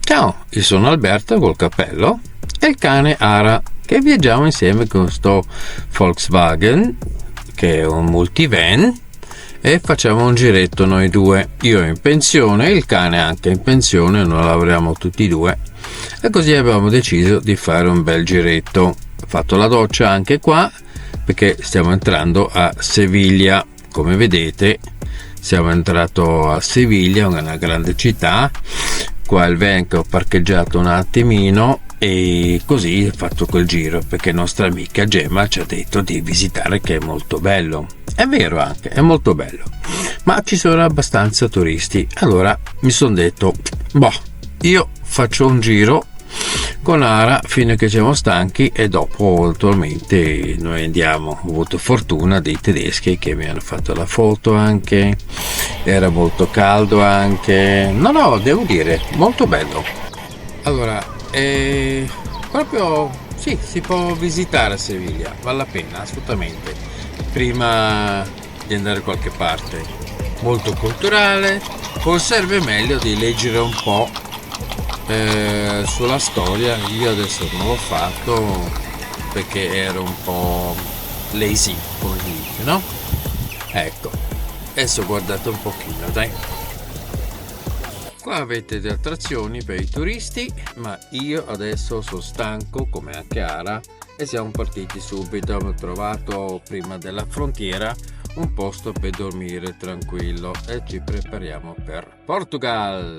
Ciao, io sono Alberto col cappello e il cane Ara, che viaggiamo insieme con sto Volkswagen che è un multivan e facciamo un giretto noi due, io in pensione, il cane anche in pensione, noi lavoriamo tutti e due e così abbiamo deciso di fare un bel giretto. Ho fatto la doccia anche qua perché stiamo entrando a Seviglia, come vedete siamo entrati a Seviglia, una grande città. Qua il van che ho parcheggiato un attimino e così ho fatto quel giro perché nostra amica Gemma ci ha detto di visitare, che è molto bello. È vero, anche è molto bello, ma ci sono abbastanza turisti, allora mi sono detto io faccio un giro con Ara fino a che siamo stanchi e dopo attualmente noi andiamo. Ho avuto fortuna dei tedeschi che mi hanno fatto la foto, anche era molto caldo, anche no devo dire molto bello. Allora proprio sì, si può visitare a Seviglia, vale la pena assolutamente prima di andare da qualche parte. Molto culturale, forse sarebbe meglio di leggere un po' sulla storia. Io adesso non l'ho fatto perché ero un po' lazy, come si dice, no? Ecco, adesso guardate un pochino, dai. Qua avete le attrazioni per i turisti, ma io adesso sono stanco come anche Ara e siamo partiti subito. Abbiamo trovato prima della frontiera un posto per dormire tranquillo e ci prepariamo per Portugal.